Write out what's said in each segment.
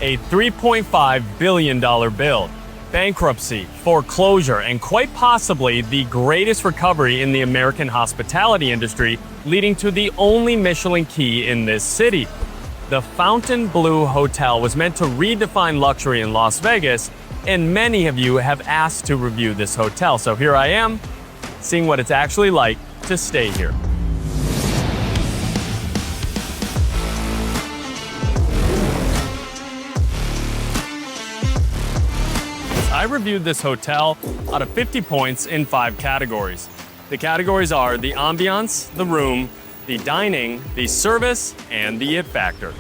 A $3.5 billion build, bankruptcy, foreclosure, and quite possibly the greatest recovery in the American hospitality industry, leading to the only Michelin key in this city. The Fontainebleau Hotel was meant to redefine luxury in Las Vegas, and many of you have asked to review this hotel. So here I am, seeing what it's actually like to stay here. I reviewed this hotel out of 50 points in 5 categories. The categories are the ambiance, the room, the dining, the service, and the it factor.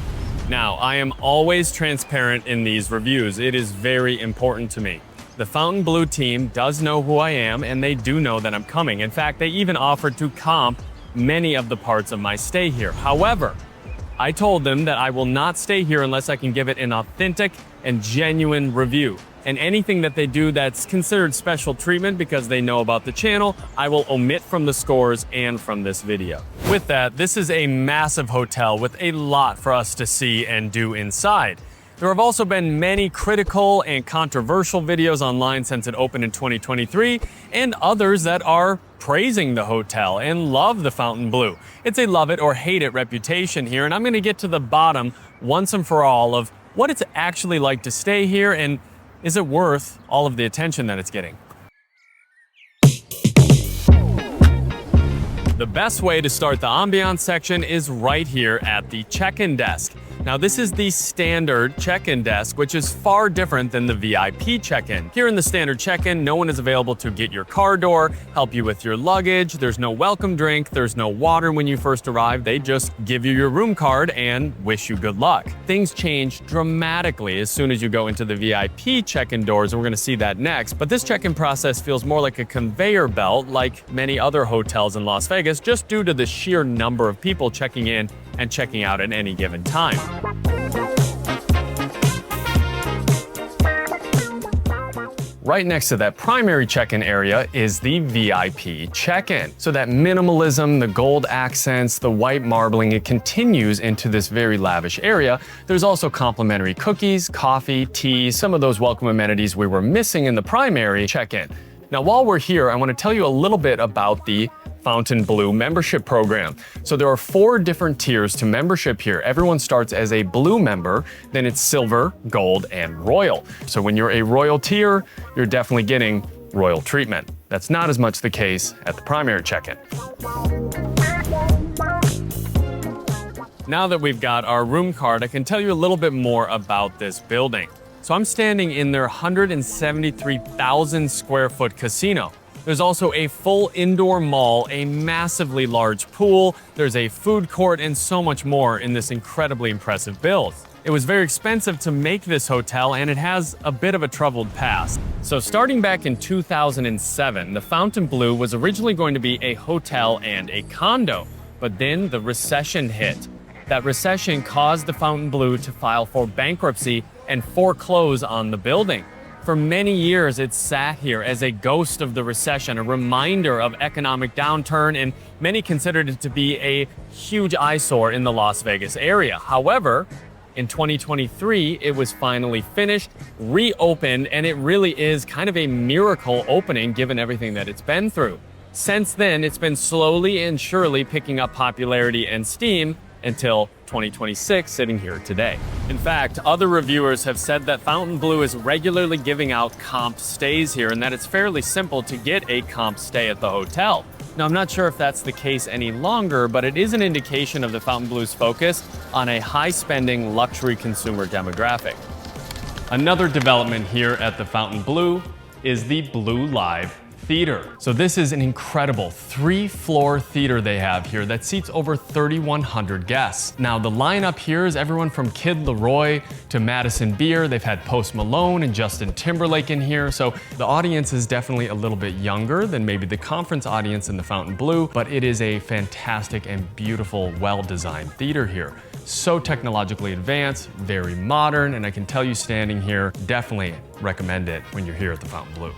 Now, I am always transparent in these reviews. It is very important to me. The Fontainebleau team does know who I am, and they do know that I'm coming. In fact, they even offered to comp many of the parts of my stay here. However, I told them that I will not stay here unless I can give it an authentic and genuine review. And anything that they do that's considered special treatment because they know about the channel, I will omit from the scores and from this video. With that, this is a massive hotel with a lot for us to see and do inside. There have also been many critical and controversial videos online since it opened in 2023, and others that are praising the hotel and love the Fontainebleau. It's a love it or hate it reputation here, and I'm going to get to the bottom once and for all of what it's actually like to stay here, and is it worth all of the attention that it's getting? The best way to start the ambiance section is right here at the check-in desk. Now, this is the standard check-in desk, which is far different than the VIP check-in. Here in the standard check-in, no one is available to get your car door, help you with your luggage, there's no welcome drink, there's no water when you first arrive, they just give you your room card and wish you good luck. Things change dramatically as soon as you go into the VIP check-in doors, and we're gonna see that next, but this check-in process feels more like a conveyor belt, like many other hotels in Las Vegas, just due to the sheer number of people checking in and checking out at any given time. Right next to that primary check-in area is the VIP check-in. So that minimalism, the gold accents, the white marbling, it continues into this very lavish area. There's also complimentary cookies, coffee, tea, some of those welcome amenities we were missing in the primary check-in. Now, while we're here, I want to tell you a little bit about the Fontainebleau membership program. So there are 4 different tiers to membership here. Everyone starts as a blue member, then it's silver, gold, and royal. So when you're a royal tier, you're definitely getting royal treatment. That's not as much the case at the primary check-in. Now that we've got our room card, I can tell you a little bit more about this building. So I'm standing in their 173,000 square foot casino. There's also a full indoor mall, a massively large pool, there's a food court, and so much more in this incredibly impressive build. It was very expensive to make this hotel, and it has a bit of a troubled past. So starting back in 2007, the Fontainebleau was originally going to be a hotel and a condo, but then the recession hit. That recession caused the Fontainebleau to file for bankruptcy and foreclose on the building. For many years, it sat here as a ghost of the recession, a reminder of economic downturn, and many considered it to be a huge eyesore in the Las Vegas area. However, in 2023, it was finally finished, reopened, and it really is kind of a miracle opening given everything that it's been through. Since then, it's been slowly and surely picking up popularity and steam until 2026, sitting here today. In fact, other reviewers have said that Fontainebleau is regularly giving out comp stays here and that it's fairly simple to get a comp stay at the hotel. Now, I'm not sure if that's the case any longer, but it is an indication of the Fontainebleau's focus on a high-spending luxury consumer demographic. Another development here at the Fontainebleau is the Blue Live Theater. So this is an incredible 3-floor theater they have here that seats over 3,100 guests. Now the lineup here is everyone from Kid Laroi to Madison Beer. They've had Post Malone and Justin Timberlake in here. So the audience is definitely a little bit younger than maybe the conference audience in the Fontainebleau, but it is a fantastic and beautiful, well-designed theater here. So technologically advanced, very modern, and I can tell you standing here, definitely recommend it when you're here at the Fontainebleau.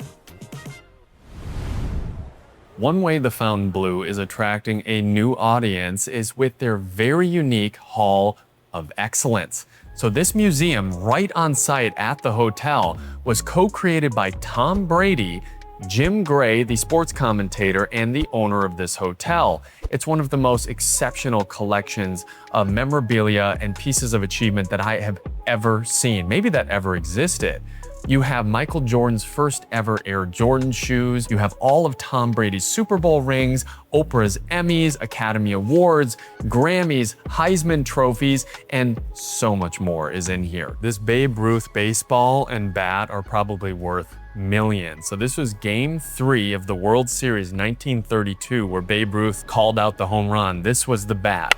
One way the Fontainebleau is attracting a new audience is with their very unique Hall of Excellence. So this museum right on site at the hotel was co-created by Tom Brady, Jim Gray, the sports commentator and the owner of this hotel. It's one of the most exceptional collections of memorabilia and pieces of achievement that I have ever seen, maybe that ever existed. You have Michael Jordan's first ever Air Jordan shoes. You have all of Tom Brady's Super Bowl rings, Oprah's Emmys, Academy Awards, Grammys, Heisman trophies, and so much more is in here. This Babe Ruth baseball and bat are probably worth millions. So this was Game 3 of the World Series 1932, where Babe Ruth called out the home run. This was the bat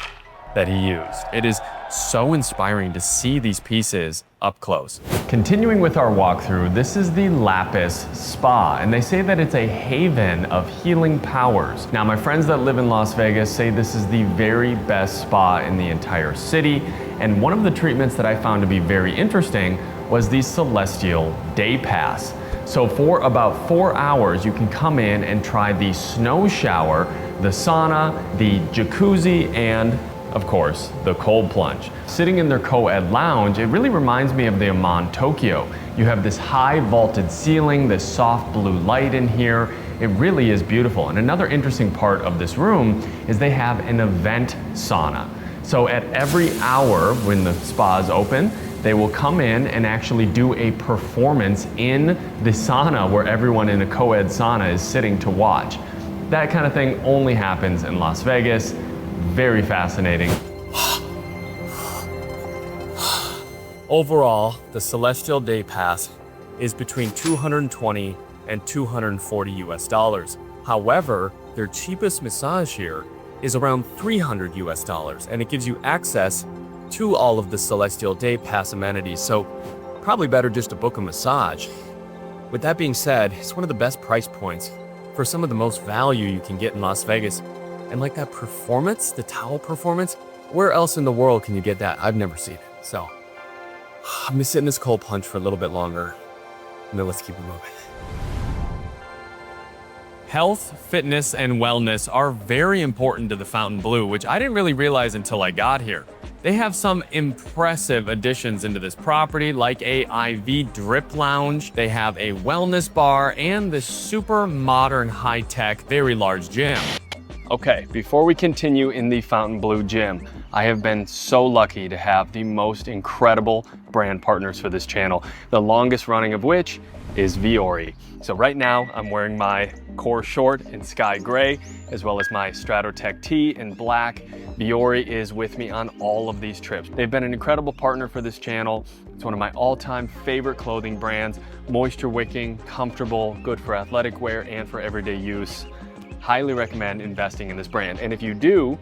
that he used. It is so inspiring to see these pieces up close. Continuing with our walkthrough, this is the Lapis Spa, and they say that it's a haven of healing powers. Now, my friends that live in Las Vegas say this is the very best spa in the entire city, and one of the treatments that I found to be very interesting was the Celestial Day Pass. So for about 4 hours, you can come in and try the snow shower, the sauna, the jacuzzi, and of course, the cold plunge. Sitting in their co-ed lounge, it really reminds me of the Amman Tokyo. You have this high vaulted ceiling, this soft blue light in here. It really is beautiful. And another interesting part of this room is they have an event sauna. So at every hour when the spa is open, they will come in and actually do a performance in the sauna where everyone in a co-ed sauna is sitting to watch. That kind of thing only happens in Las Vegas. Very fascinating. Overall, the Celestial Day Pass is between $220 and $240 US. However, their cheapest massage here is around $300 US, and it gives you access to all of the Celestial Day Pass amenities, so probably better just to book a massage. With that being said, it's one of the best price points for some of the most value you can get in Las Vegas. And like that performance, the towel performance, where else in the world can you get that? I've never seen it. So I'm gonna sit in this cold plunge for a little bit longer, and then let's keep it moving. Health, fitness, and wellness are very important to the Fontainebleau, which I didn't really realize until I got here. They have some impressive additions into this property, like a IV drip lounge. They have a wellness bar and this super modern, high-tech, very large gym. Okay, before we continue in the Fontainebleau gym, I have been so lucky to have the most incredible brand partners for this channel, the longest running of which is Vuori. So right now I'm wearing my core short in sky gray, as well as my Stratotech tee in black. Vuori is with me on all of these trips. They've been an incredible partner for this channel. It's one of my all-time favorite clothing brands, moisture wicking, comfortable, good for athletic wear and for everyday use. Highly recommend investing in this brand. And if you do,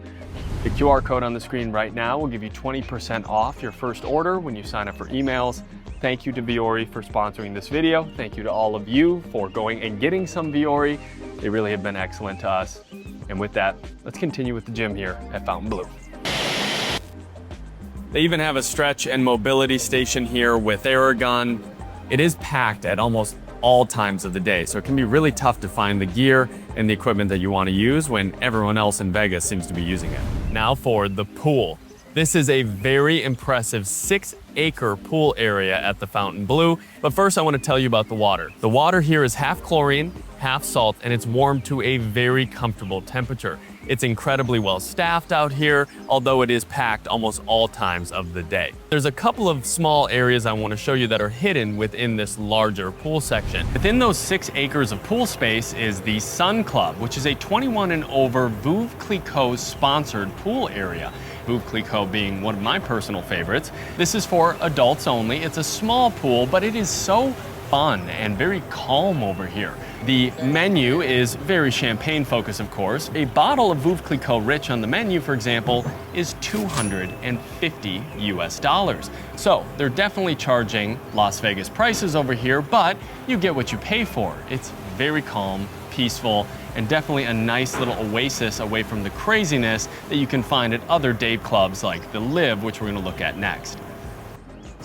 the QR code on the screen right now will give you 20% off your first order when you sign up for emails. Thank you to Vuori for sponsoring this video. Thank you to all of you for going and getting some Vuori. They really have been excellent to us. And with that, let's continue with the gym here at Fontainebleau. They even have a stretch and mobility station here with Aragon. It is packed at almost all times of the day, so it can be really tough to find the gear and the equipment that you want to use when everyone else in Vegas seems to be using it. Now for the pool. This is a very impressive 6-acre pool area at the Fontainebleau, but first I want to tell you about the water. The water here is half chlorine, half salt, and it's warmed to a very comfortable temperature. It's incredibly well staffed out here, although it is packed almost all times of the day. There's a couple of small areas I want to show you that are hidden within this larger pool section. Within those 6 acres of pool space is the Sun Club, which is a 21 and over Veuve Clicquot sponsored pool area. Veuve Clicquot being one of my personal favorites. This is for adults only. It's a small pool, but it is so fun and very calm over here. The menu is very champagne focused, of course. A bottle of Veuve Clicquot Rich on the menu, for example, is $250 US. So they're definitely charging Las Vegas prices over here, but you get what you pay for. It's very calm, peaceful, and definitely a nice little oasis away from the craziness that you can find at other day clubs like the Live, which we're gonna look at next.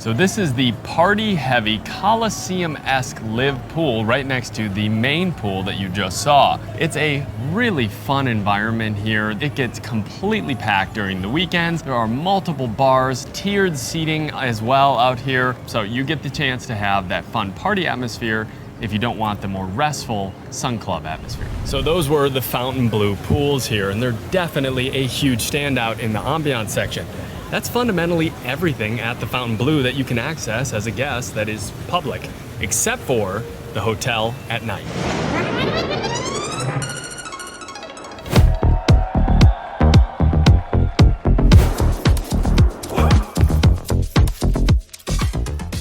So this is the party-heavy Coliseum-esque live pool right next to the main pool that you just saw. It's a really fun environment here. It gets completely packed during the weekends. There are multiple bars, tiered seating as well out here. So you get the chance to have that fun party atmosphere if you don't want the more restful Sun Club atmosphere. So those were the Fontainebleau pools here, and they're definitely a huge standout in the ambiance section. That's fundamentally everything at the Fontainebleau that you can access as a guest that is public, except for the hotel at night.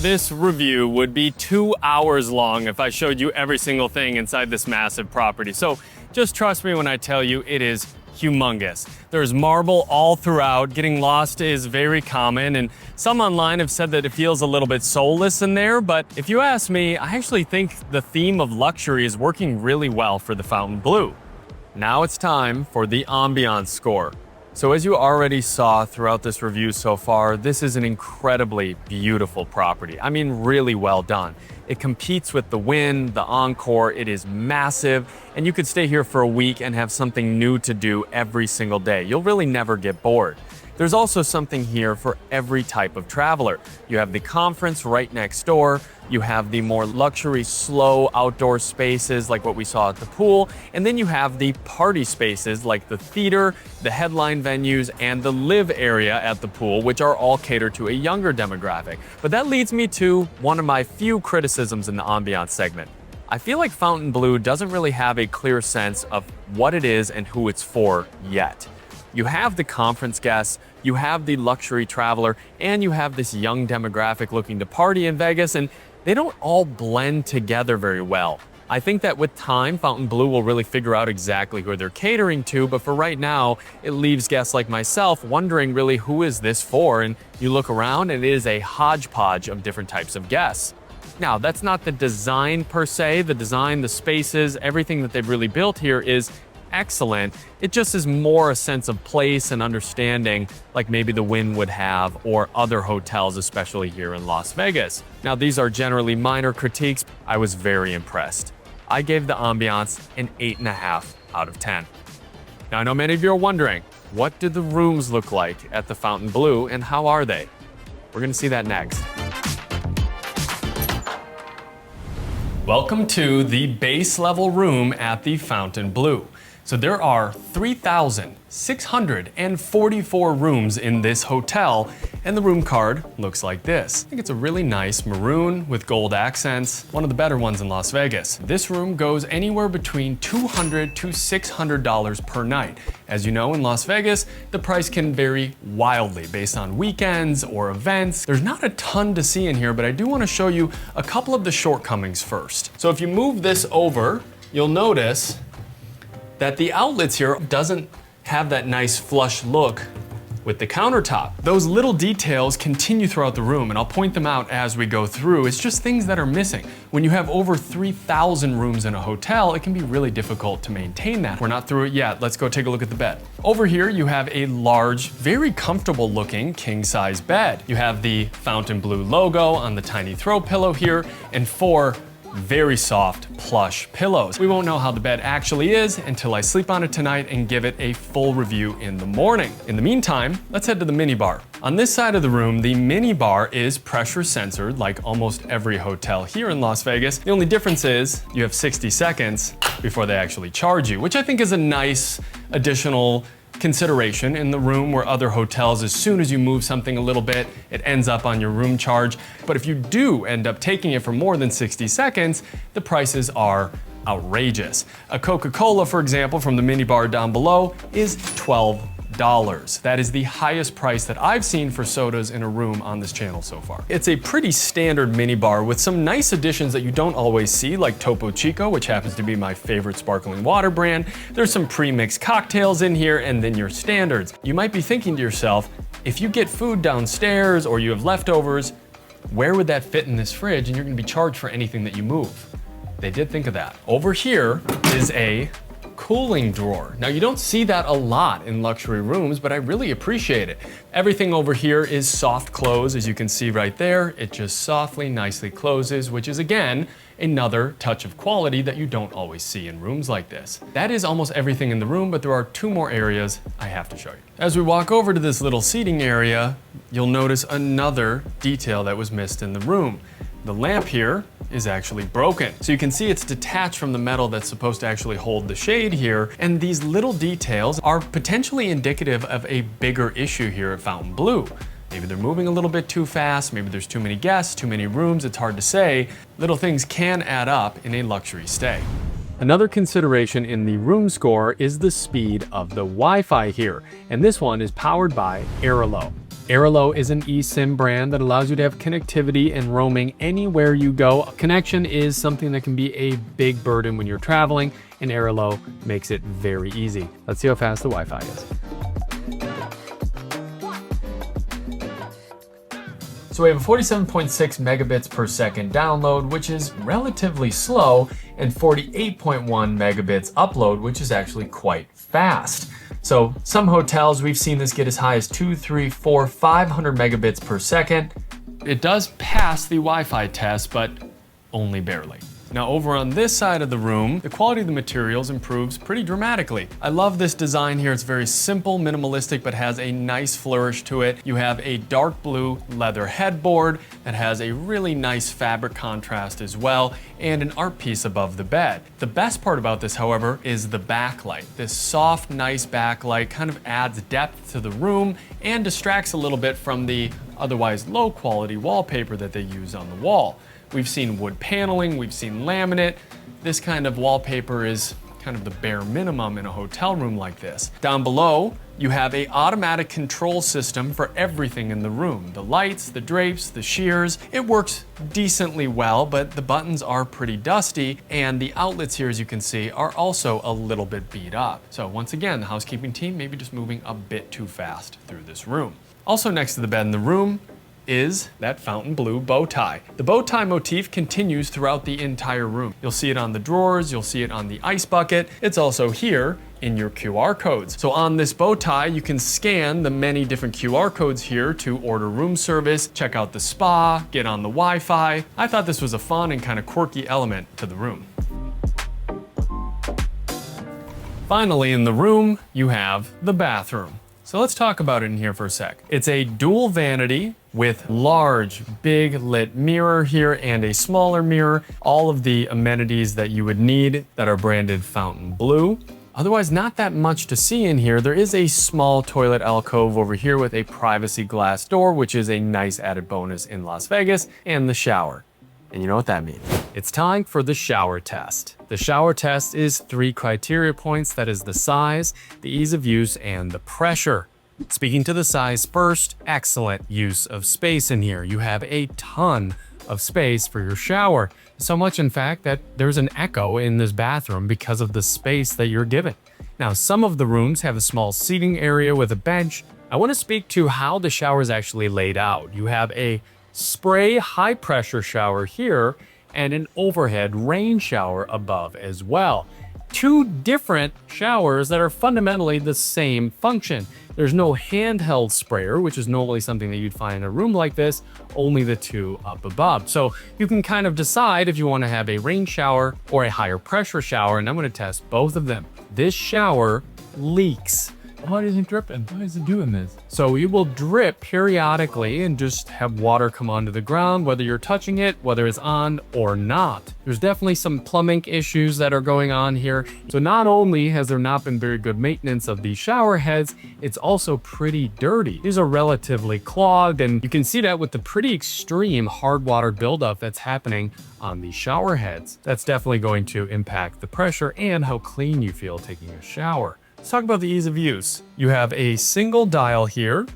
This review would be 2 hours long if I showed you every single thing inside this massive property. So just trust me when I tell you it is humongous. There's marble all throughout. Getting lost is very common, and some online have said that it feels a little bit soulless in there, but if you ask me, I actually think the theme of luxury is working really well for the Fontainebleau. Now it's time for the ambiance score. So as you already saw throughout this review so far, this is an incredibly beautiful property. I mean, really well done. It competes with the Wynn, the Encore. It is massive, and you could stay here for a week and have something new to do every single day. You'll really never get bored. There's also something here for every type of traveler. You have the conference right next door. You have the more luxury, slow outdoor spaces like what we saw at the pool. And then you have the party spaces like the theater, the headline venues, and the live area at the pool, which are all catered to a younger demographic. But that leads me to one of my few criticisms in the ambiance segment. I feel like Fontainebleau doesn't really have a clear sense of what it is and who it's for yet. You have the conference guests, you have the luxury traveler, and you have this young demographic looking to party in Vegas, and they don't all blend together very well. I think that with time, Fontainebleau will really figure out exactly who they're catering to, but for right now, it leaves guests like myself wondering really who is this for, and you look around and it is a hodgepodge of different types of guests. Now, that's not the design per se. The design, the spaces, everything that they've really built here is excellent. It just is more a sense of place and understanding like maybe the Wynn would have or other hotels, especially here in Las Vegas. Now, these are generally minor critiques. I was very impressed. I gave the ambiance an 8.5 out of 10. Now, I know many of you are wondering, what do the rooms look like at the Fontainebleau and how are they? We're gonna see that next. Welcome to the base level room at the Fontainebleau. So there are 3,644 rooms in this hotel, and the room card looks like this. I think it's a really nice maroon with gold accents, one of the better ones in Las Vegas. This room goes anywhere between $200 to $600 per night. As you know, in Las Vegas, the price can vary wildly based on weekends or events. There's not a ton to see in here, but I do want to show you a couple of the shortcomings first. So if you move this over, you'll notice that the outlets here doesn't have that nice flush look with the countertop. Those little details continue throughout the room, and I'll point them out as we go through. It's just things that are missing. When you have over 3,000 rooms in a hotel, it can be really difficult to maintain that. We're not through it yet. Let's go take a look at the bed. Over here, you have a large, very comfortable looking king-size bed. You have the Fontainebleau logo on the tiny throw pillow here, and 4 very soft plush pillows. We won't know how the bed actually is until I sleep on it tonight and give it a full review in the morning. In the meantime, let's head to the mini bar. On this side of the room, the mini bar is pressure censored like almost every hotel here in Las Vegas. The only difference is you have 60 seconds before they actually charge you, which I think is a nice additional consideration in the room where other hotels, as soon as you move something a little bit, it ends up on your room charge. But if you do end up taking it for more than 60 seconds, the prices are outrageous. A Coca-Cola, for example, from the mini bar down below is $12. That is the highest price that I've seen for sodas in a room on this channel so far. It's a pretty standard mini bar with some nice additions that you don't always see, like Topo Chico, which happens to be my favorite sparkling water brand. There's some pre-mixed cocktails in here, and then your standards. You might be thinking to yourself, if you get food downstairs or you have leftovers, where would that fit in this fridge? And you're gonna be charged for anything that you move. They did think of that. Over here is a cooling drawer. Now you don't see that a lot in luxury rooms, but I really appreciate it. Everything over here is soft close, as you can see right there. It just softly, nicely closes, which is again, another touch of quality that you don't always see in rooms like this. That is almost everything in the room, but there are two more areas I have to show you. As we walk over to this little seating area, you'll notice another detail that was missed in the room. The lamp here is actually broken. So you can see it's detached from the metal that's supposed to actually hold the shade here. And these little details are potentially indicative of a bigger issue here at Fontainebleau. Maybe they're moving a little bit too fast, maybe there's too many guests, too many rooms, it's hard to say. Little things can add up in a luxury stay. Another consideration in the room score is the speed of the Wi-Fi here, and this one is powered by Airalo. Airalo is an eSIM brand that allows you to have connectivity and roaming anywhere you go. Connection is something that can be a big burden when you're traveling, and Airalo makes it very easy. Let's see how fast the Wi-Fi is. So we have a 47.6 megabits per second download, which is relatively slow, and 48.1 megabits upload, which is actually quite fast. So some hotels, we've seen this get as high as 200, 300, 400, 500 megabits per second. It does pass the Wi-Fi test, but only barely. Now over on this side of the room, the quality of the materials improves pretty dramatically. I love this design here. It's very simple, minimalistic, but has a nice flourish to it. You have a dark blue leather headboard that has a really nice fabric contrast as well, and an art piece above the bed. The best part about this, however, is the backlight. This soft, nice backlight kind of adds depth to the room and distracts a little bit from the otherwise low quality wallpaper that they use on the wall. We've seen wood paneling, we've seen laminate. This kind of wallpaper is kind of the bare minimum in a hotel room like this. Down below, you have an automatic control system for everything in the room. The lights, the drapes, the shears. It works decently well, but the buttons are pretty dusty, and the outlets here, as you can see, are also a little bit beat up. So once again, the housekeeping team maybe just moving a bit too fast through this room. Also next to the bed in the room is that Fontainebleau bow tie. The bow tie motif continues throughout the entire room. You'll see it on the drawers, you'll see it on the ice bucket. It's also here in your QR codes. So on this bow tie, you can scan the many different QR codes here to order room service, check out the spa, get on the Wi-Fi. I thought this was a fun and kind of quirky element to the room. Finally, in the room, you have the bathroom. So let's talk about it in here for a sec. It's a dual vanity with large, big lit mirror here and a smaller mirror. All of the amenities that you would need that are branded Fontainebleau. Otherwise, not that much to see in here. There is a small toilet alcove over here with a privacy glass door, which is a nice added bonus in Las Vegas, and the shower. And you know what that means. It's time for the shower test. The shower test is 3 criteria points. That is the size, the ease of use, and the pressure. Speaking to the size first, excellent use of space in here. You have a ton of space for your shower. So much, in fact, that there's an echo in this bathroom because of the space that you're given. Now, some of the rooms have a small seating area with a bench. I want to speak to how the shower is actually laid out. You have a spray high pressure shower here and an overhead rain shower above as well. 2 different showers that are fundamentally the same function. There's no handheld sprayer, which is normally something that you'd find in a room like this, only the 2 up above. So you can kind of decide if you want to have a rain shower or a higher pressure shower, and I'm going to test both of them. This shower leaks. Why is it dripping? Why is it doing this? So it will drip periodically and just have water come onto the ground, whether you're touching it, whether it's on or not. There's definitely some plumbing issues that are going on here. So not only has there not been very good maintenance of these shower heads, it's also pretty dirty. These are relatively clogged, and you can see that with the pretty extreme hard water buildup that's happening on these shower heads. That's definitely going to impact the pressure and how clean you feel taking a shower. Let's talk about the ease of use. You have a single dial here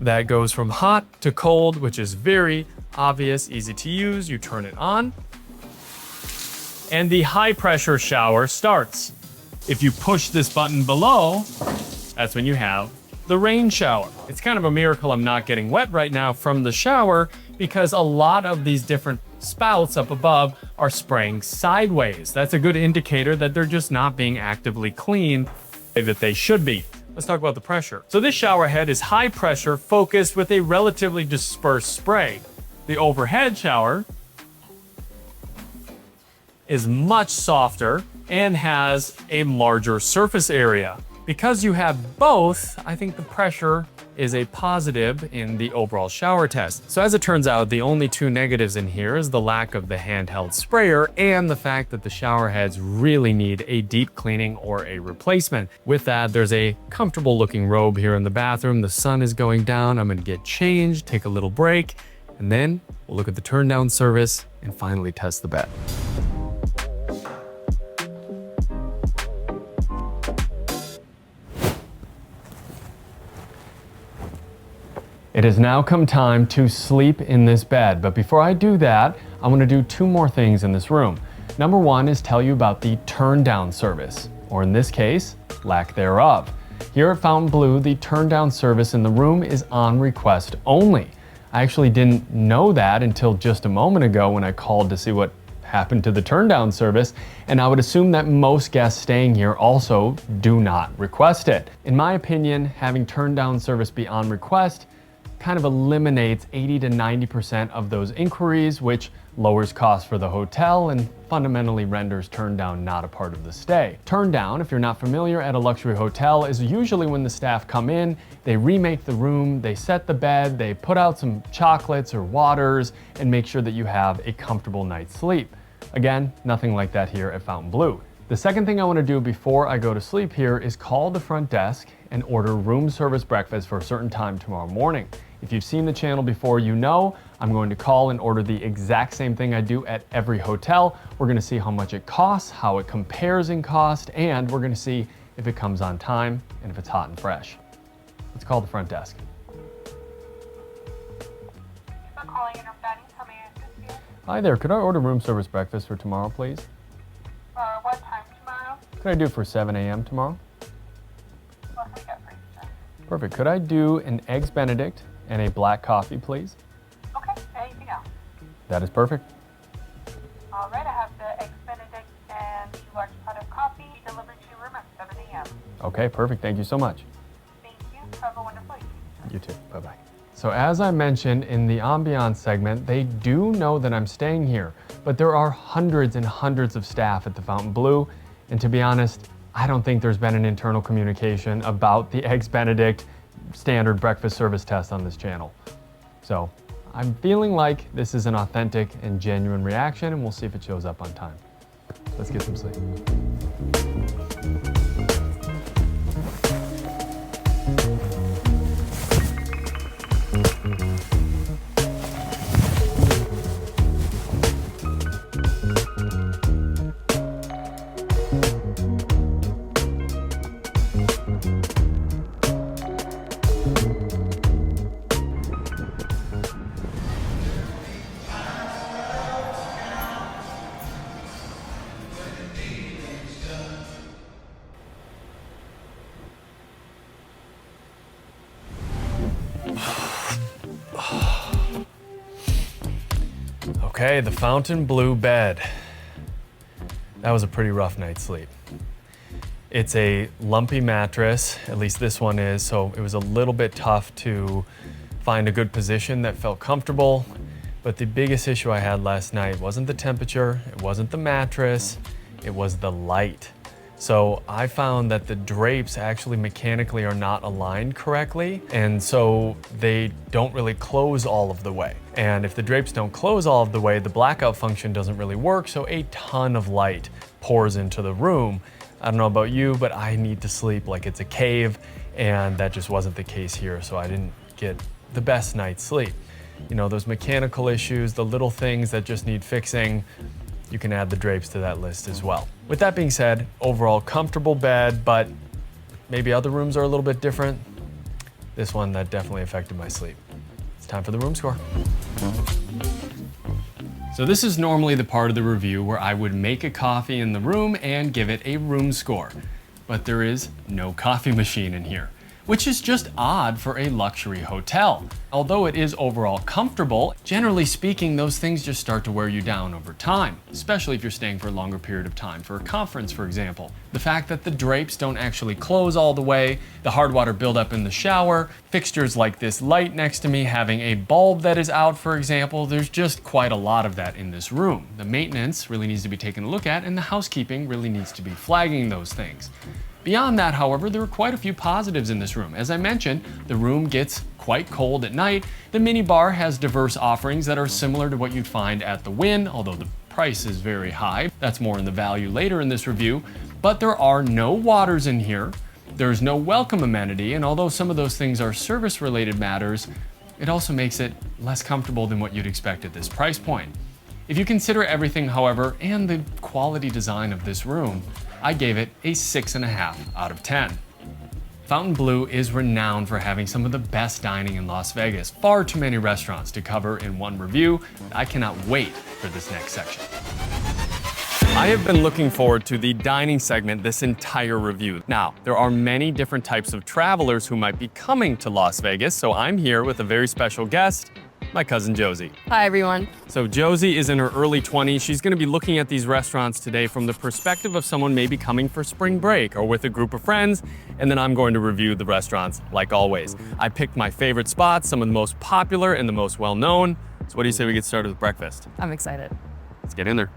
that goes from hot to cold, which is very obvious, easy to use. You turn it on, and the high pressure shower starts. If you push this button below, that's when you have the rain shower. It's kind of a miracle I'm not getting wet right now from the shower because a lot of these different spouts up above are spraying sideways. That's a good indicator that they're just not being actively cleaned the way that they should be. Let's talk about the pressure. So this shower head is high pressure focused with a relatively dispersed spray. The overhead shower is much softer and has a larger surface area. Because you have both, I think the pressure is a positive in the overall shower test. So as it turns out, the only two negatives in here is the lack of the handheld sprayer and the fact that the shower heads really need a deep cleaning or a replacement. With that, there's a comfortable looking robe here in the bathroom. The sun is going down. I'm gonna get changed, take a little break, and then we'll look at the turn down service and finally test the bed. It has now come time to sleep in this bed, but before I do that, I want to do two more things in this room. Number one is tell you about the turn down service, or in this case, lack thereof. Here at Fontainebleau, the turn down service in the room is on request only. I actually didn't know that until just a moment ago when I called to see what happened to the turn down service, and I would assume that most guests staying here also do not request it. In my opinion, having turn down service be on request kind of eliminates 80 to 90% of those inquiries, which lowers costs for the hotel and fundamentally renders turn down not a part of the stay. Turn down, if you're not familiar, at a luxury hotel is usually when the staff come in, they remake the room, they set the bed, they put out some chocolates or waters and make sure that you have a comfortable night's sleep. Again, nothing like that here at Fontainebleau. The second thing I want to do before I go to sleep here is call the front desk and order room service breakfast for a certain time tomorrow morning. If you've seen the channel before, you know I'm going to call and order the exact same thing I do at every hotel. We're going to see how much it costs, how it compares in cost, and we're going to see if it comes on time and if it's hot and fresh. Let's call the front desk. For calling in dining, how may I assist you? Hi there, could I order room service breakfast for tomorrow, please? What time tomorrow? Could I do it for 7 a.m. tomorrow? What can we get for you, sir? Perfect. Could I do an Eggs Benedict and a black coffee, please? Okay, anything else? That is perfect. All right, I have the Eggs Benedict and the large pot of coffee delivered to your room at 7 a.m. Okay, perfect. Thank you so much. Thank you. Have a wonderful evening. You too. Bye-bye. So as I mentioned in the ambiance segment, they do know that I'm staying here, but there are hundreds and hundreds of staff at the Fontainebleau, and to be honest, I don't think there's been an internal communication about the Eggs Benedict standard breakfast service test on this channel. So I'm feeling like this is an authentic and genuine reaction, and we'll see if it shows up on time. Let's get some sleep. Okay, the Fontainebleau bed. That was a pretty rough night's sleep. It's a lumpy mattress, at least this one is, so it was a little bit tough to find a good position that felt comfortable. But the biggest issue I had last night wasn't the temperature, it wasn't the mattress, it was the light. So I found that the drapes actually mechanically are not aligned correctly, and so they don't really close all of the way. And if the drapes don't close all of the way, the blackout function doesn't really work, so a ton of light pours into the room. I don't know about you, but I need to sleep like it's a cave, and that just wasn't the case here, so I didn't get the best night's sleep. You know, those mechanical issues, the little things that just need fixing, you can add the drapes to that list as well. With that being said, overall comfortable bed, but maybe other rooms are a little bit different. This one, that definitely affected my sleep. It's time for the room score. So this is normally the part of the review where I would make a coffee in the room and give it a room score. But there is no coffee machine in here, which is just odd for a luxury hotel. Although it is overall comfortable, generally speaking, those things just start to wear you down over time, especially if you're staying for a longer period of time for a conference, for example. The fact that the drapes don't actually close all the way, the hard water buildup in the shower, fixtures like this light next to me having a bulb that is out, for example, there's just quite a lot of that in this room. The maintenance really needs to be taken a look at, and the housekeeping really needs to be flagging those things. Beyond that, however, there are quite a few positives in this room. As I mentioned, the room gets quite cold at night. The mini bar has diverse offerings that are similar to what you'd find at the Wynn, although the price is very high. That's more in the value later in this review. But there are no waters in here. There's no welcome amenity, and although some of those things are service-related matters, it also makes it less comfortable than what you'd expect at this price point. If you consider everything, however, and the quality design of this room, I gave it a 6.5 out of 10. Fontainebleau is renowned for having some of the best dining in Las Vegas. Far too many restaurants to cover in one review. I cannot wait for this next section. I have been looking forward to the dining segment this entire review. Now, there are many different types of travelers who might be coming to Las Vegas, so I'm here with a very special guest, my cousin Josie. Hi, everyone. So Josie is in her early 20s. She's gonna be looking at these restaurants today from the perspective of someone maybe coming for spring break or with a group of friends, and then I'm going to review the restaurants like always. I picked my favorite spots, some of the most popular and the most well-known. So what do you say we get started with breakfast? I'm excited. Let's get in there.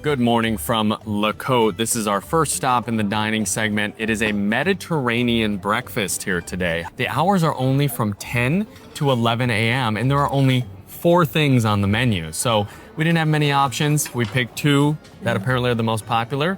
Good morning from La Côte. This is our first stop in the dining segment. It is a Mediterranean breakfast here today. The hours are only from 10 to 11 a.m. and there are only 4 things on the menu. So we didn't have many options. We picked 2 that apparently are the most popular.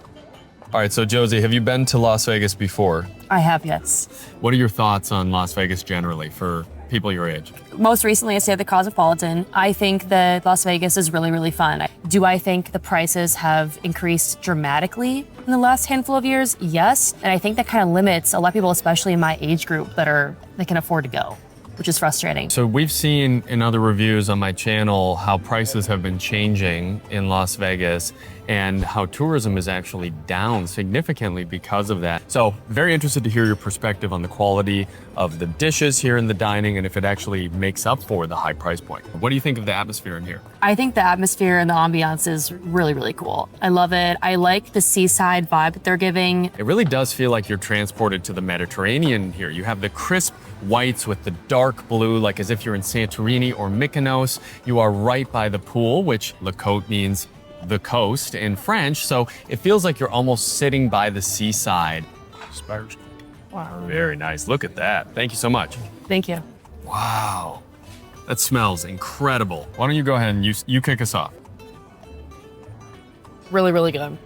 All right, so Josie, have you been to Las Vegas before? I have, yes. What are your thoughts on Las Vegas generally for people your age? Most recently, I stayed at the Cosmopolitan. I think that Las Vegas is really, really fun. Do I think the prices have increased dramatically in the last handful of years? Yes. And I think that kind of limits a lot of people, especially in my age group, that can afford to go, which is frustrating. So we've seen in other reviews on my channel how prices have been changing in Las Vegas and how tourism is actually down significantly because of that. So very interested to hear your perspective on the quality of the dishes here in the dining and if it actually makes up for the high price point. What do you think of the atmosphere in here? I think the atmosphere and the ambiance is really, really cool. I love it. I like the seaside vibe that they're giving. It really does feel like you're transported to the Mediterranean here. You have the crisp whites with the dark blue, like as if you're in Santorini or Mykonos. You are right by the pool, which La Côte means the coast in French, so it feels like you're almost sitting by the seaside. Wow. Very nice. Look at that. Thank you so much. Thank you. Wow. That smells incredible. Why don't you go ahead and you kick us off? Really, really good.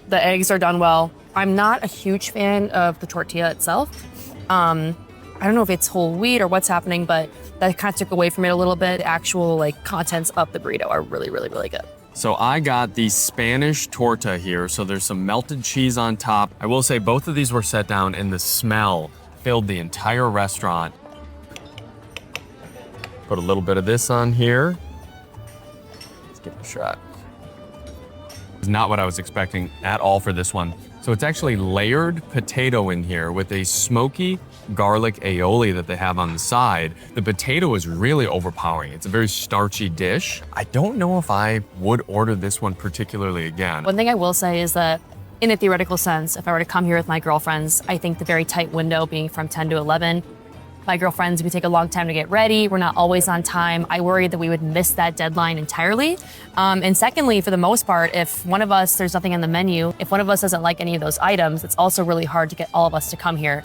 The eggs are done well. I'm not a huge fan of the tortilla itself. I don't know if it's whole wheat or what's happening, but that kind of took away from it a little bit. The actual contents of the burrito are really, really, really good. So I got the Spanish torta here. So there's some melted cheese on top. I will say both of these were set down and the smell filled the entire restaurant. Put a little bit of this on here. Let's give it a shot. It's not what I was expecting at all for this one. So it's actually layered potato in here with a smoky garlic aioli that they have on the side. The potato is really overpowering. It's a very starchy dish. I don't know if I would order this one particularly again. One thing I will say is that in a theoretical sense, if I were to come here with my girlfriends, I think the very tight window being from 10 to 11, my girlfriends, we take a long time to get ready. We're not always on time. I worry that we would miss that deadline entirely. And secondly, for the most part, if one of us, there's nothing on the menu, if one of us doesn't like any of those items, it's also really hard to get all of us to come here.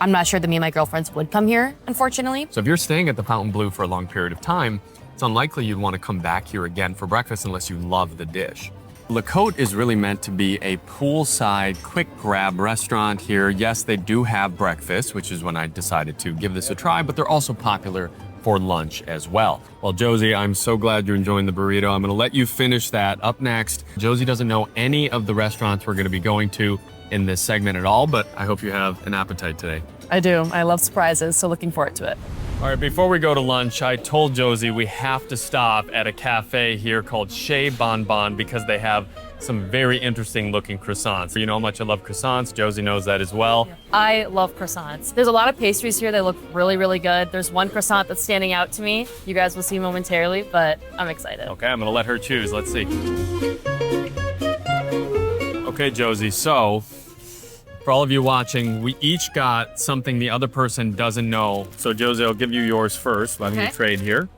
I'm not sure that me and my girlfriends would come here, unfortunately. So if you're staying at the Fontainebleau for a long period of time, it's unlikely you'd want to come back here again for breakfast unless you love the dish. La Côte is really meant to be a poolside, quick grab restaurant here. Yes, they do have breakfast, which is when I decided to give this a try, but they're also popular for lunch as well. Well, Josie, I'm so glad you're enjoying the burrito. I'm gonna let you finish that. Up next, Josie doesn't know any of the restaurants we're gonna be going to in this segment at all, but I hope you have an appetite today. I do. I love surprises, so looking forward to it. All right, before we go to lunch, I told Josie we have to stop at a cafe here called Chez Bon Bon because they have some very interesting looking croissants. You know how much I love croissants. Josie knows that as well. I love croissants. There's a lot of pastries here that look really, really good. There's one croissant that's standing out to me. You guys will see momentarily, but I'm excited. Okay, I'm gonna let her choose. Let's see. Okay, Josie, so for all of you watching, we each got something the other person doesn't know. So Josie, I'll give you yours first. Let me trade here.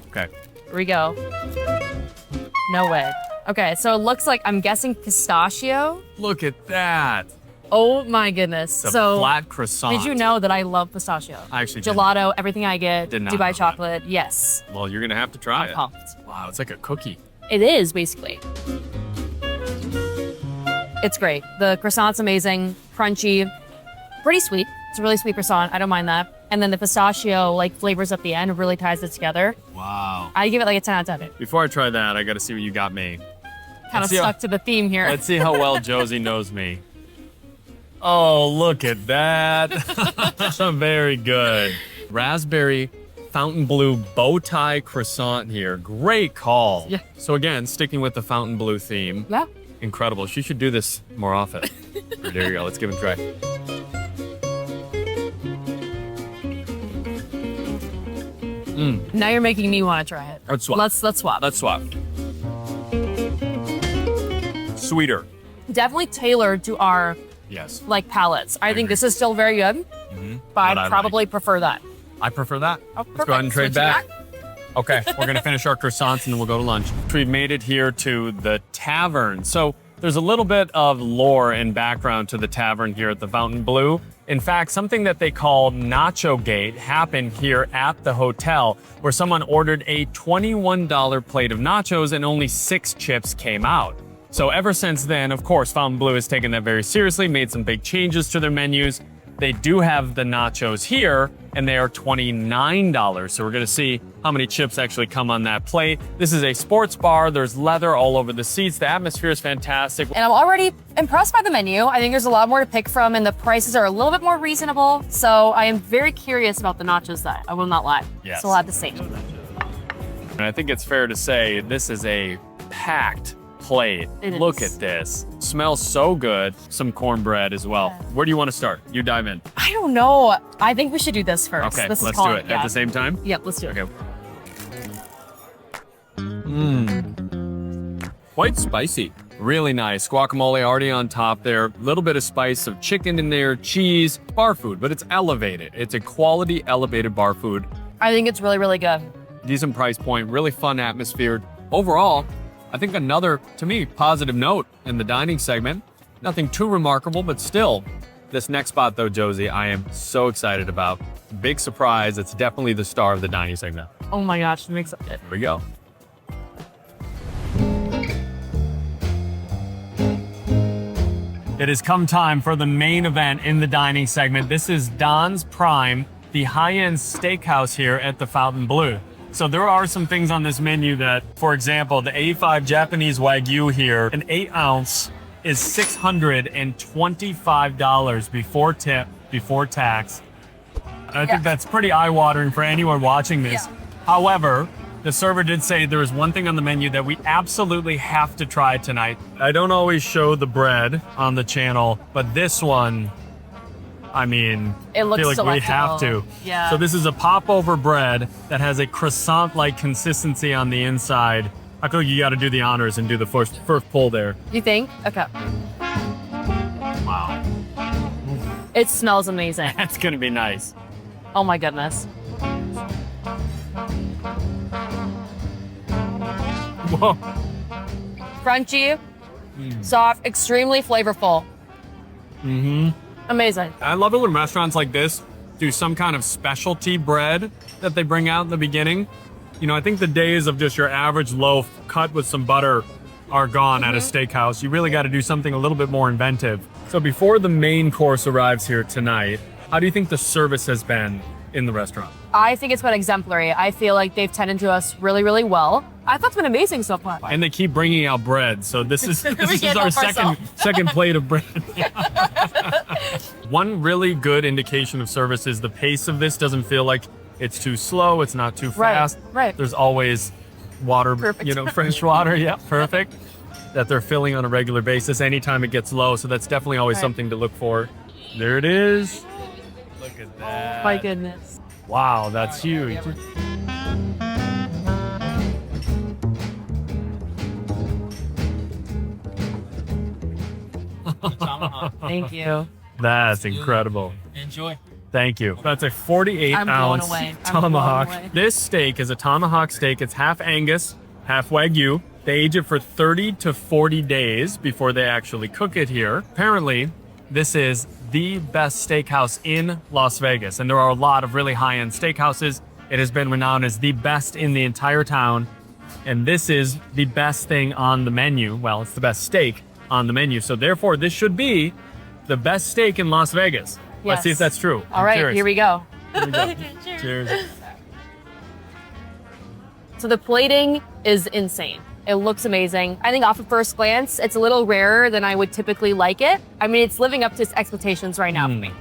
Okay. Here we go. No way. Okay, so it looks like, I'm guessing pistachio. Look at that. Oh my goodness. It's a flat croissant. Did you know that I love pistachio? I actually Gelato, everything I get, Did not know Dubai that. chocolate, yes. Well, you're gonna have to try I'm it. pumped. Wow, it's like a cookie. It is, basically. It's great. The croissant's amazing, crunchy, pretty sweet. It's a really sweet croissant. I don't mind that. And then the pistachio like flavors at the end really ties it together. Wow. I give it like a 10 out of 10. Before I try that, I gotta see what you got me. Kind of stuck to the theme here. Let's see how well Josie knows me. Oh, look at that. Very good. Raspberry Fontainebleau bow tie croissant here. Great call. Yeah. So again, sticking with the Fontainebleau theme. Yeah. Incredible. She should do this more often. There you go. Let's give it a try. Now you're making me want to try it. Let's swap. Let's swap. Let's swap. Sweeter. Definitely tailored to our Yes. like palates. I think agree. this is still very good, but I I'd probably prefer that. I prefer that. Oh, Let's go ahead and trade Switch it back. Okay, we're gonna finish our croissants and then we'll go to lunch. We've made it here to the tavern. So there's a little bit of lore and background to the tavern here at the Fontainebleau. In fact, something that they call Nacho Gate happened here at the hotel where someone ordered a $21 plate of nachos and only 6 chips came out. So ever since then, of course, Fontainebleau has taken that very seriously, made some big changes to their menus. They do have the nachos here, and they are $29. So we're gonna see how many chips actually come on that plate. This is a sports bar. There's leather all over the seats. The atmosphere is fantastic. And I'm already impressed by the menu. I think there's a lot more to pick from, and the prices are a little bit more reasonable. So I am very curious about the nachos side. I will not lie. Yes. So we'll have to see. And I think it's fair to say this is a packed plate. It Look is. at this. Smells so good. Some cornbread as well. Where do you want to start? You dive in. I don't know. I think we should do this first. Okay, This is let's do calling- it yeah. at the same time. Yep, let's do it. Okay. Quite spicy. Really nice. Guacamole already on top there. Little bit of spice of chicken in there, cheese, bar food, but it's elevated. It's a quality elevated bar food. I think it's really, really good. Decent price point, really fun atmosphere. Overall, I think another, to me, positive note in the dining segment. Nothing too remarkable, but still. This next spot though, Josie, I am so excited about. Big surprise. It's definitely the star of the dining segment. Oh my gosh, I'm excited. Here we go. It has come time for the main event in the dining segment. This is Don's Prime, the high-end steakhouse here at the Fontainebleau. So there are some things on this menu that, for example, the A5 Japanese Wagyu here, an 8-ounce is $625 before tip, before tax. I think that's pretty eye-watering for anyone watching this. Yeah. However, the server did say there is one thing on the menu that we absolutely have to try tonight. I don't always show the bread on the channel, but this one, I mean, It looks I feel like we have to. delectable. Yeah. So this is a popover bread that has a croissant-like consistency on the inside. I feel like you got to do the honors and do the first pull there. You think? Okay. Wow, It smells amazing. that's gonna be nice. Oh my goodness. Whoa. Crunchy, soft, extremely flavorful. Amazing. I love it when restaurants like this do some kind of specialty bread that they bring out in the beginning. You know, I think the days of just your average loaf cut with some butter are gone at a steakhouse. You really got to do something a little bit more inventive. So before the main course arrives here tonight, how do you think the service has been in the restaurant? I think it's been exemplary. I feel like they've tended to us really, really well. I thought it's been amazing so far. And they keep bringing out bread, so this is We this is can't our help ourselves. second plate of bread. One really good indication of service is the pace of this doesn't feel like it's too slow, it's not too Right, fast. right. There's always water, Perfect. fresh water, yeah, perfect, that they're filling on a regular basis anytime it gets low. So that's definitely always Right. something to look for. There it is. Look at that. My goodness. Wow, that's huge. Thank you. That's incredible. Enjoy. Thank you. That's a 48 I'm blown ounce away. I'm tomahawk. blown away. This steak is a tomahawk steak. It's half Angus, half Wagyu. They age it for 30 to 40 days before they actually cook it here. Apparently, this is the best steakhouse in Las Vegas, and there are a lot of really high-end steakhouses. It has been renowned as the best in the entire town, and this is the best thing on the menu. Well, it's the best steak on the menu, so therefore this should be the best steak in Las Vegas. Let's see if Yes. that's true. All right, Cheers. here we go. Here we go. Cheers. So the plating is insane. It looks amazing. I think off of first glance, it's a little rarer than I would typically like it. I mean, it's living up to its expectations right now for me.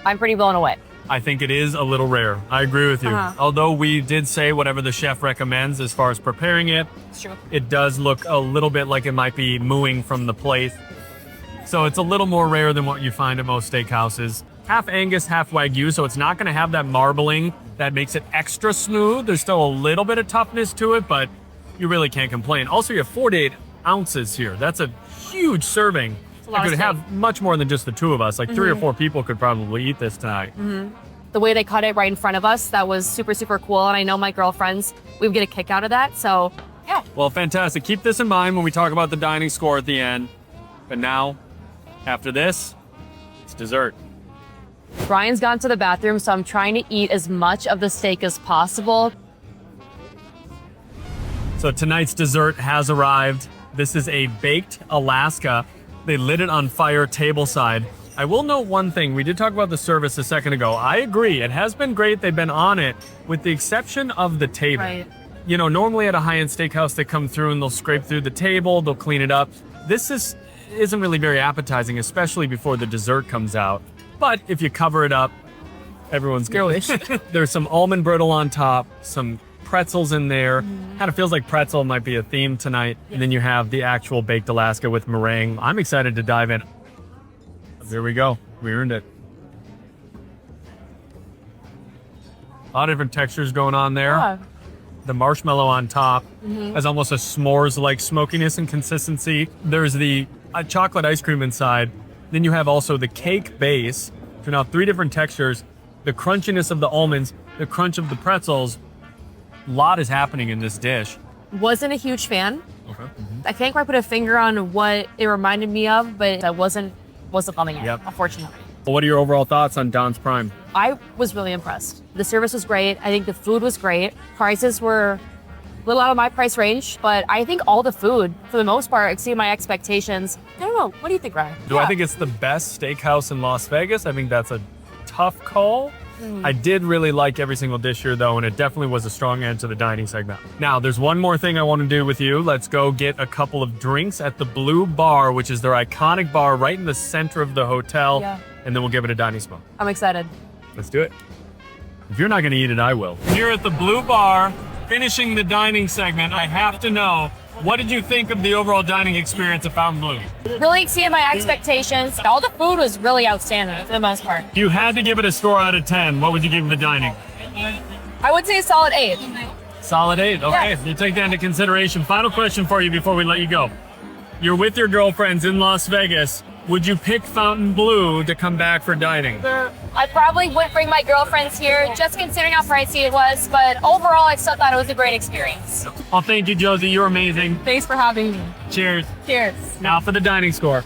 I'm pretty blown away. I think it is a little rare. I agree with you. Although we did say whatever the chef recommends as far as preparing it, It's true. it does look a little bit like it might be mooing from the plate. So it's a little more rare than what you find at most steakhouses. Half Angus, half Wagyu, so it's not gonna have that marbling that makes it extra smooth. There's still a little bit of toughness to it, but you really can't complain. Also, you have 48 ounces here. That's a huge serving. a lot You of could steak. have much more than just the two of us. Like 3 or 4 people could probably eat this tonight. The way they cut it right in front of us, that was super, super cool. And I know my girlfriends, we would get a kick out of that. So, yeah. Well, fantastic. Keep this in mind when we talk about the dining score at the end. But now, after this, it's dessert. Brian's gone to the bathroom, so I'm trying to eat as much of the steak as possible. So tonight's dessert has arrived. This is a baked Alaska. They lit it on fire tableside. I will note one thing. We did talk about the service a second ago. I agree. It has been great. They've been on it, with the exception of the table. Right. You know, normally at a high-end steakhouse, they come through and they'll scrape through the table. They'll clean it up. This isn't really very appetizing, especially before the dessert comes out. But if you cover it up, everyone's Your good. wish. There's some almond brittle on top, some pretzels in there. Kind of feels like pretzel might be a theme tonight. And then you have the actual baked Alaska with meringue. I'm excited to dive in. There we go. We earned it. A lot of different textures going on there. Yeah. The marshmallow on top has almost a s'mores-like smokiness and consistency. There's the chocolate ice cream inside. Then you have also the cake base. So now 3 different textures. The crunchiness of the almonds, the crunch of the pretzels. A lot is happening in this dish. Wasn't a huge fan. Okay. I can't quite put a finger on what it reminded me of, but I wasn't loving it, Yep. unfortunately. Well, what are your overall thoughts on Don's Prime? I was really impressed. The service was great. I think the food was great. Prices were a little out of my price range, but I think all the food, for the most part, exceeded my expectations. I don't know. What do you think, Ryan? Do I think it's the best steakhouse in Las Vegas? I think that's a tough call. I did really like every single dish here, though, and it definitely was a strong end to the dining segment. Now, there's one more thing I want to do with you. Let's go get a couple of drinks at the Blue Bar, which is their iconic bar right in the center of the hotel, Yeah. and then we'll give it a dining smoke. I'm excited. Let's do it. If you're not going to eat it, I will. Here at the Blue Bar, finishing the dining segment, I have to know, what did you think of the overall dining experience at Fontainebleau? Really exceeded my expectations. All the food was really outstanding for the most part. If you had to give it a score out of 10, what would you give the dining? I would say a solid 8. Solid 8. Okay, Yes. you take that into consideration. Final question for you before we let you go. You're with your girlfriends in Las Vegas. Would you pick Fontainebleau to come back for dining? I probably wouldn't bring my girlfriends here, just considering how pricey it was, but overall, I still thought it was a great experience. Well, thank you, Josie. You're amazing. Thanks for having me. Cheers. Cheers. Now for the dining score.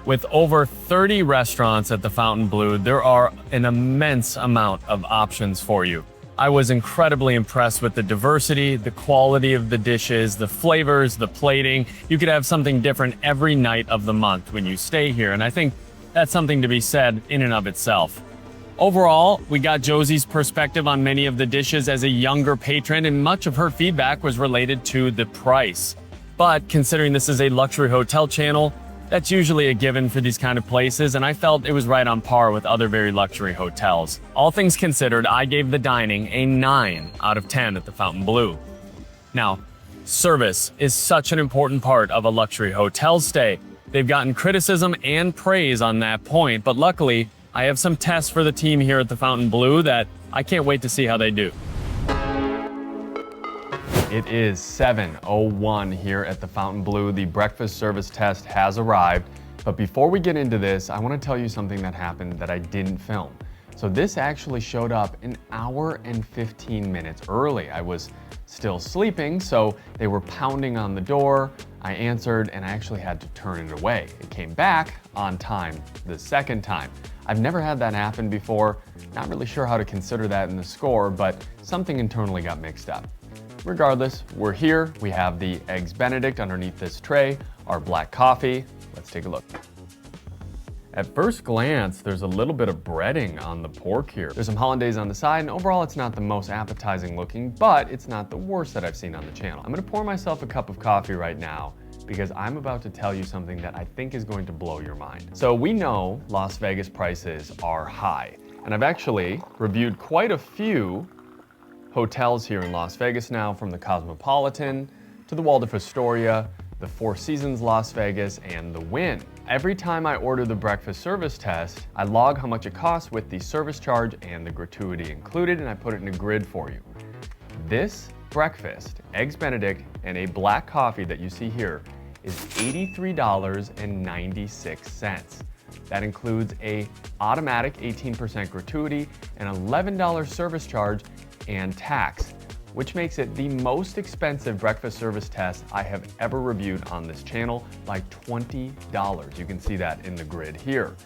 With over 30 restaurants at the Fontainebleau, there are an immense amount of options for you. I was incredibly impressed with the diversity, the quality of the dishes, the flavors, the plating. You could have something different every night of the month when you stay here, and I think that's something to be said in and of itself. Overall, we got Josie's perspective on many of the dishes as a younger patron, and much of her feedback was related to the price. But considering this is a luxury hotel channel, That's usually a given for these kind of places, and I felt it was right on par with other very luxury hotels. All things considered, I gave the dining a 9 out of 10 at the Fontainebleau. Now, service is such an important part of a luxury hotel stay. They've gotten criticism and praise on that point, but luckily, I have some tests for the team here at the Fontainebleau that I can't wait to see how they do. It is 7:01 here at the Fontainebleau. The breakfast service test has arrived. But before we get into this, I want to tell you something that happened that I didn't film. So this actually showed up an hour and 15 minutes early. I was still sleeping, so they were pounding on the door. I answered, and I actually had to turn it away. It came back on time the second time. I've never had that happen before. Not really sure how to consider that in the score, but something internally got mixed up. Regardless, we're here. We have the Eggs Benedict underneath this tray, our black coffee. Let's take a look. At first glance, there's a little bit of breading on the pork here. There's some hollandaise on the side, and overall it's not the most appetizing looking, but it's not the worst that I've seen on the channel. I'm gonna pour myself a cup of coffee right now because I'm about to tell you something that I think is going to blow your mind. So we know Las Vegas prices are high, and I've actually reviewed quite a few hotels here in Las Vegas now, from the Cosmopolitan to the Waldorf Astoria, the Four Seasons Las Vegas, and the Wynn. Every time I order the breakfast service test, I log how much it costs with the service charge and the gratuity included, and I put it in a grid for you. This breakfast, Eggs Benedict, and a black coffee that you see here is $83.96. That includes a automatic 18% gratuity, an $11 service charge, and tax, which makes it the most expensive breakfast service test I have ever reviewed on this channel by $20. You can see that in the grid here.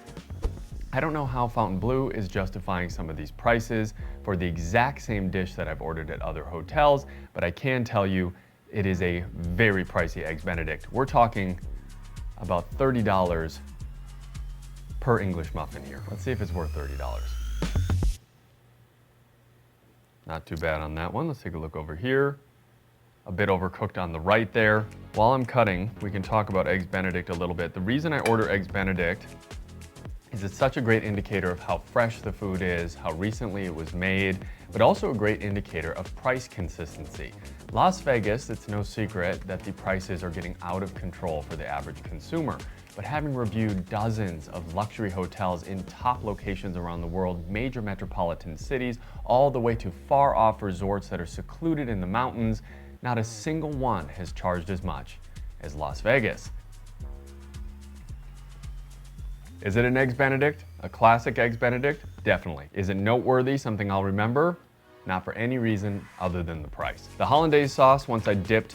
I don't know how Fontainebleau is justifying some of these prices for the exact same dish that I've ordered at other hotels, but I can tell you it is a very pricey Eggs Benedict. We're talking about $30 per English muffin here. Let's see if it's worth $30. Not too bad on that one. Let's take a look over here. A bit overcooked on the right there. While I'm cutting, we can talk about Eggs Benedict a little bit. The reason I order Eggs Benedict is it's such a great indicator of how fresh the food is, how recently it was made, but also a great indicator of price consistency. Las Vegas, it's no secret that the prices are getting out of control for the average consumer. But having reviewed dozens of luxury hotels in top locations around the world, major metropolitan cities, all the way to far off resorts that are secluded in the mountains, not a single one has charged as much as Las Vegas. Is it an Eggs Benedict? A classic Eggs Benedict? Definitely. Is it noteworthy, something I'll remember? Not for any reason other than the price. The hollandaise sauce, once I dipped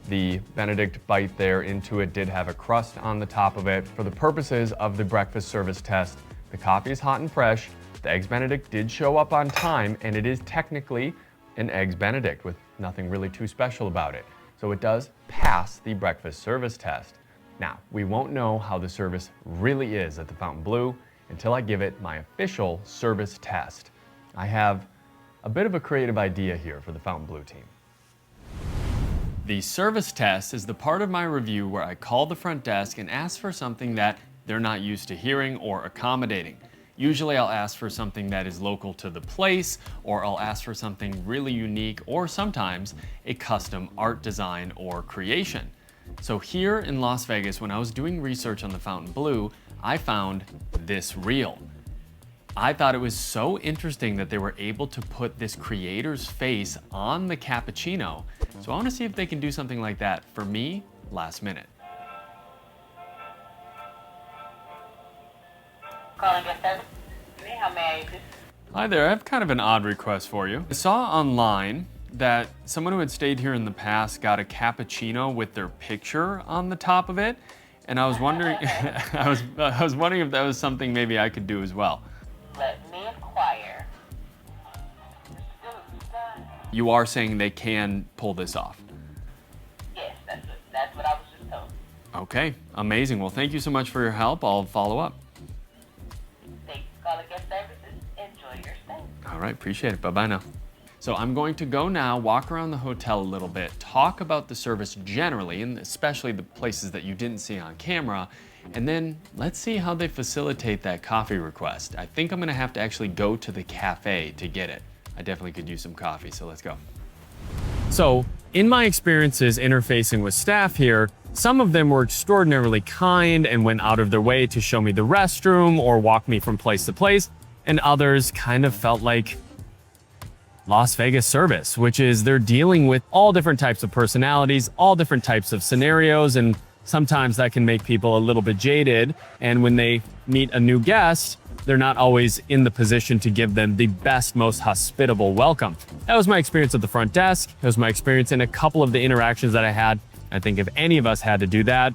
the Benedict bite there into it, did have a crust on the top of it. For the purposes of the breakfast service test, the coffee is hot and fresh, the Eggs Benedict did show up on time, and it is technically an Eggs Benedict with nothing really too special about it. So it does pass the breakfast service test. Now, we won't know how the service really is at the Fontainebleau until I give it my official service test. I have a bit of a creative idea here for the Fontainebleau team. The service test is the part of my review where I call the front desk and ask for something that they're not used to hearing or accommodating. Usually I'll ask for something that is local to the place, or I'll ask for something really unique, or sometimes a custom art design or creation. So here in Las Vegas, when I was doing research on the Fontainebleau, I found this reel. I thought it was so interesting that they were able to put this creator's face on the cappuccino. So I want to see if they can do something like that for me last minute. Calling your service. How may I assist? Hi there, I have kind of an odd request for you. I saw online that someone who had stayed here in the past got a cappuccino with their picture on the top of it, and I was wondering, I was wondering if that was something maybe I could do as well. Let me inquire. You are saying they can pull this off? Yes, that's what I was just told. Okay, amazing. Well, thank you so much for your help. I'll follow up. Thanks for calling guest services. Enjoy your stay. All right, appreciate it. Bye-bye now. So I'm going to go now, walk around the hotel a little bit, talk about the service generally, and especially the places that you didn't see on camera, and then let's see how they facilitate that coffee request. I think I'm gonna have to actually go to the cafe to get it. I definitely could use some coffee, so let's go. So, in my experiences interfacing with staff here, some of them were extraordinarily kind and went out of their way to show me the restroom or walk me from place to place, and others kind of felt like Las Vegas service, which is they're dealing with all different types of personalities, all different types of scenarios, and sometimes that can make people a little bit jaded, and when they meet a new guest, they're not always in the position to give them the best, most hospitable welcome. That was my experience at the front desk. It was my experience in a couple of the interactions that I had. I think if any of us had to do that,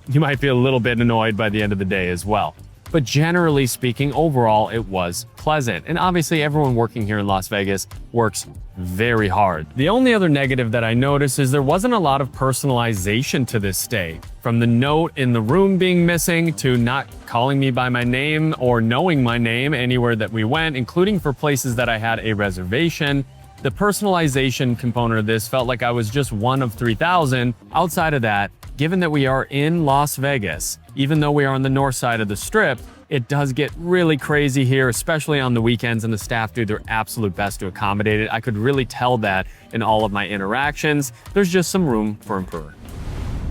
you might feel a little bit annoyed by the end of the day as well. But generally speaking, overall, it was pleasant. And obviously everyone working here in Las Vegas works very hard. The only other negative that I noticed is there wasn't a lot of personalization to this stay. From the note in the room being missing to not calling me by my name or knowing my name anywhere that we went, including for places that I had a reservation. The personalization component of this felt like I was just one of 3,000. Outside of that, given that we are in Las Vegas, even though we are on the north side of the strip, it does get really crazy here, especially on the weekends, and the staff do their absolute best to accommodate it. I could really tell that in all of my interactions. There's just some room for improvement.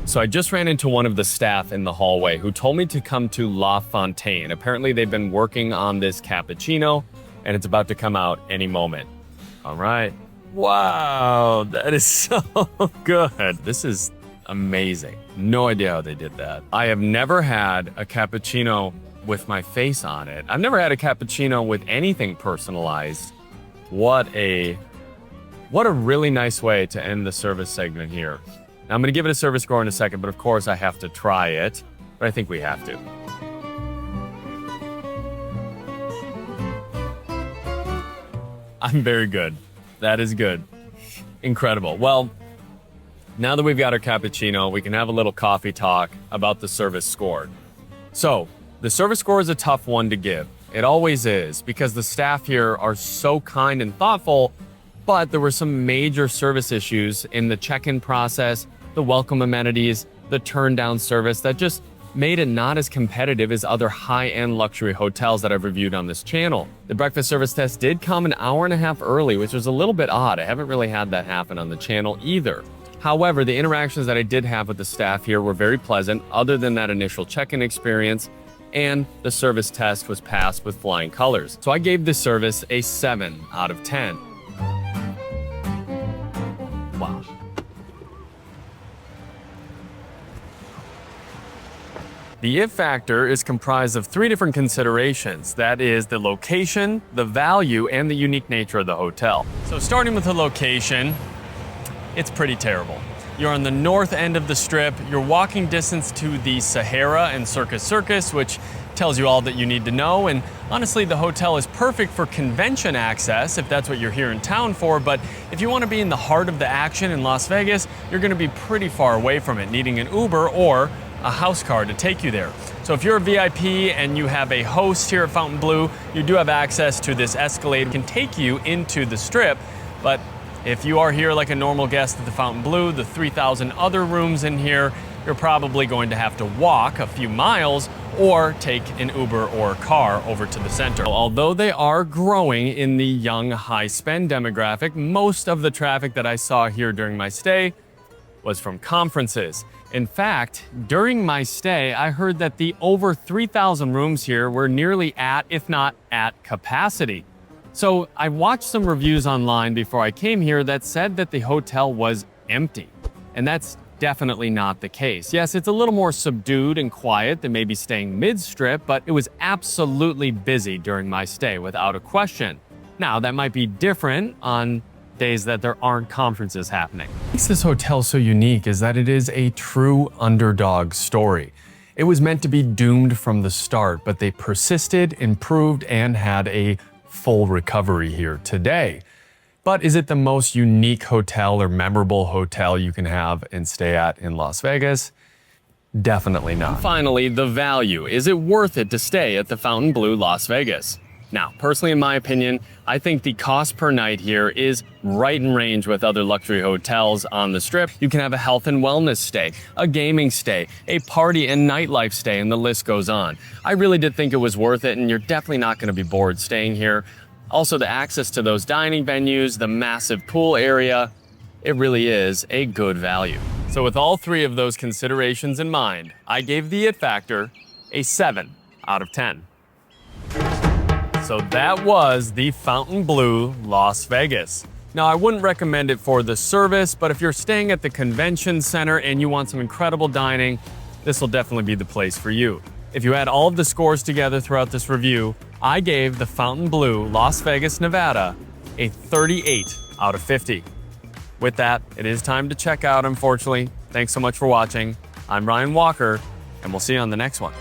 So I just ran into one of the staff in the hallway who told me to come to La Fontaine. Apparently they've been working on this cappuccino and it's about to come out any moment. All right. Wow, that is so good. This is amazing. No idea how they did that. I have never had a cappuccino with my face on it. I've never had a cappuccino with anything personalized. What a really nice way to end the service segment here. Now, I'm gonna give it a service score in a second, but of course I have to try it, but I think we have to. I'm very good. That is good. Incredible. Well, now that we've got our cappuccino, we can have a little coffee talk about the service score. So, the service score is a tough one to give. It always is, because the staff here are so kind and thoughtful, but there were some major service issues in the check-in process, the welcome amenities, the turn-down service that just made it not as competitive as other high-end luxury hotels that I've reviewed on this channel. The breakfast service test did come an hour and a half early, which was a little bit odd. I haven't really had that happen on the channel either. However, the interactions that I did have with the staff here were very pleasant, other than that initial check-in experience, and the service test was passed with flying colors. So I gave this service a 7 out of 10. Wow. The if factor is comprised of 3 different considerations. That is the location, the value, and the unique nature of the hotel. So starting with the location, it's pretty terrible. You're on the north end of the strip, you're walking distance to the Sahara and Circus, which tells you all that you need to know, and honestly the hotel is perfect for convention access if that's what you're here in town for, but if you want to be in the heart of the action in Las Vegas, you're going to be pretty far away from it, needing an Uber or a house car to take you there. So if you're a VIP and you have a host here at Fontainebleau, you do have access to this Escalade that can take you into the strip, but if you are here like a normal guest at the Fontainebleau, the 3,000 other rooms in here, you're probably going to have to walk a few miles or take an Uber or a car over to the center. Although they are growing in the young, high-spend demographic, most of the traffic that I saw here during my stay was from conferences. In fact, during my stay, I heard that the over 3,000 rooms here were nearly at, if not at, capacity. So I watched some reviews online before I came here that said that the hotel was empty. And that's definitely not the case. Yes, it's a little more subdued and quiet than maybe staying mid-strip, but it was absolutely busy during my stay, without a question. Now, that might be different on days that there aren't conferences happening. What makes this hotel so unique is that it is a true underdog story. It was meant to be doomed from the start, but they persisted, improved, and had a full recovery here today. But is it the most unique hotel or memorable hotel you can have and stay at in Las Vegas? Definitely not. And finally, the value. Is it worth it to stay at the Fontainebleau Las Vegas? Now, personally, in my opinion, I think the cost per night here is right in range with other luxury hotels on the Strip. You can have a health and wellness stay, a gaming stay, a party and nightlife stay, and the list goes on. I really did think it was worth it, and you're definitely not going to be bored staying here. Also, the access to those dining venues, the massive pool area, it really is a good value. So with all three of those considerations in mind, I gave the it factor a 7 out of 10. So that was the Fontainebleau, Las Vegas. Now, I wouldn't recommend it for the service, but if you're staying at the convention center and you want some incredible dining, this will definitely be the place for you. If you add all of the scores together throughout this review, I gave the Fontainebleau, Las Vegas, Nevada, a 38 out of 50. With that, it is time to check out, unfortunately. Thanks so much for watching. I'm Ryan Walker, and we'll see you on the next one.